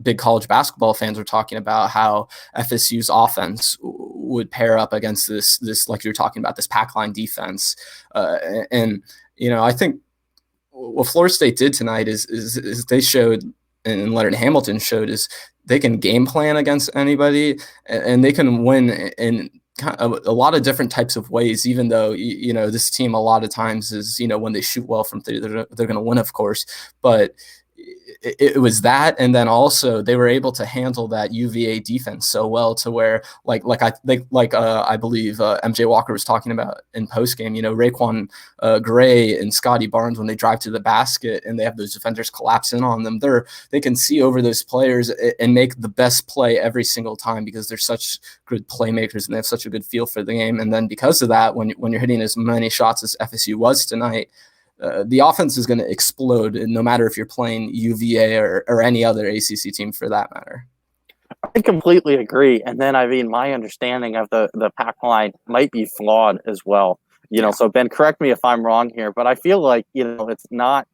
big college basketball fans were talking about how FSU's offense would pair up against this like you're talking about, this pack line defense. And I think what Florida State did tonight is they showed, and Leonard Hamilton showed, is they can game plan against anybody, and they can win in a lot of different types of ways, even though, this team a lot of times is, when they shoot well from three, they're going to win, of course. But it was that, and then also they were able to handle that UVA defense so well to where, I believe MJ Walker was talking about in postgame, Raekwon Gray and Scotty Barnes, when they drive to the basket and they have those defenders collapse in on them, they can see over those players and make the best play every single time because they're such good playmakers and they have such a good feel for the game. And then because of that, when you're hitting as many shots as FSU was tonight, the offense is going to explode, no matter if you're playing UVA or any other ACC team for that matter. I completely agree. And then, my understanding of the pack line might be flawed as well. So Ben, correct me if I'm wrong here, but I feel like, it's not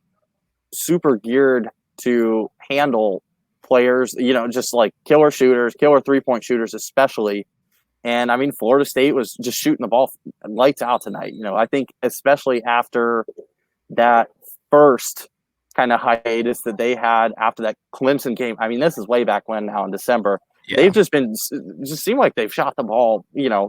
super geared to handle players, just like killer shooters, killer 3-point shooters, especially. And Florida State was just shooting the ball lights out tonight. I think especially after that first kind of hiatus that they had after that Clemson game. This is way back when now in December. Yeah. They've just seemed like they've shot the ball,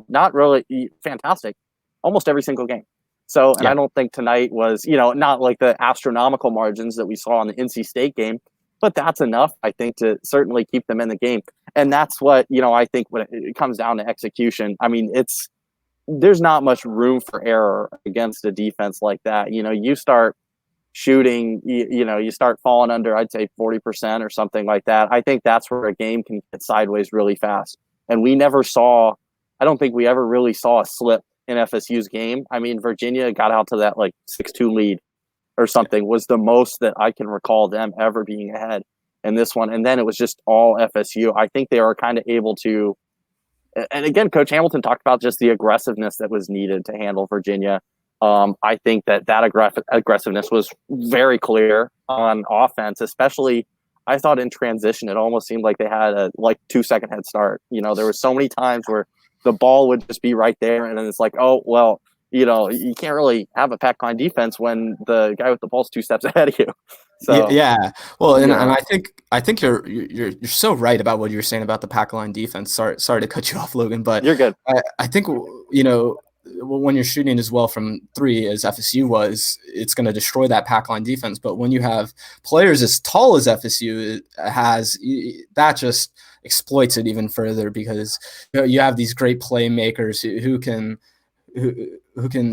not really fantastic, almost every single game. So, and I don't think tonight was, not like the astronomical margins that we saw in the NC State game, but that's enough, I think, to certainly keep them in the game. And that's what, I think when it comes down to execution, there's not much room for error against a defense like that. You start shooting, you start falling under, I'd say 40% or something like that. I think that's where a game can get sideways really fast. And I don't think we ever really saw a slip in FSU's game. Virginia got out to that 6-2 lead or something was the most that I can recall them ever being ahead in this one. And then it was just all FSU. I think they are kind of able to, and again, Coach Hamilton talked about just the aggressiveness that was needed to handle Virginia. I think that aggressiveness was very clear on offense, especially I thought in transition, it almost seemed like they had a 2-second head start. There were so many times where the ball would just be right there. And then it's like, oh, well, you can't really have a pack line defense when the guy with the ball's 2 steps ahead of you. So yeah. Well, and I think you're so right about what you were saying about the pack line defense. Sorry to cut you off, Logan, but you're good. I think when you're shooting as well from three as FSU was, it's going to destroy that pack line defense. But when you have players as tall as FSU has, that just exploits it even further because you have these great playmakers who can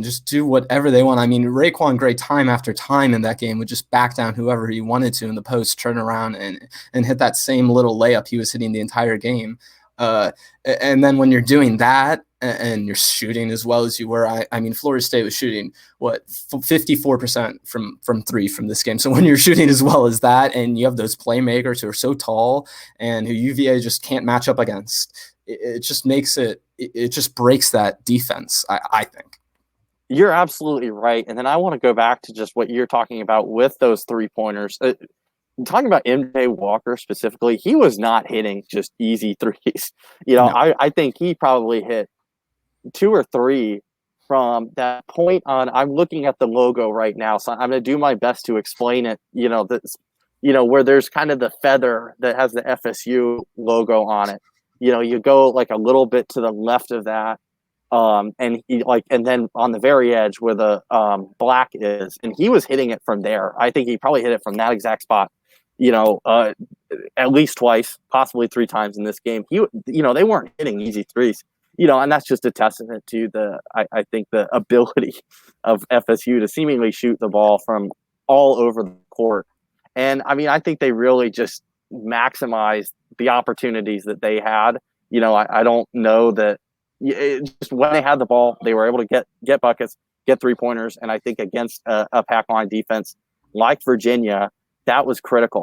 just do whatever they want. Raekwon Gray time after time in that game would just back down whoever he wanted to in the post, turn around and hit that same little layup he was hitting the entire game. And then when you're doing that and you're shooting as well as you were, Florida State was shooting 54% from three from this game. So when you're shooting as well as that, and you have those playmakers who are so tall and who UVA just can't match up against, it just makes it just breaks that defense, I think. You're absolutely right. And then I want to go back to just what you're talking about with those 3-pointers. Talking about MJ Walker specifically, he was not hitting just easy threes. No. I think he probably hit 2 or 3 from that point on. I'm looking at the logo right now, so I'm going to do my best to explain it. Where there's kind of the feather that has the FSU logo on it. You go a little bit to the left of that, and then on the very edge where the black is, and he was hitting it from there. I think he probably hit it from that exact spot. At least twice, possibly 3 times in this game. They weren't hitting easy threes. And that's just a testament to I think the ability of FSU to seemingly shoot the ball from all over the court. And I think they really just maximized the opportunities that they had. I don't know that just when they had the ball, they were able to get buckets, get 3-pointers. And I think against a pack line defense like Virginia, that was critical.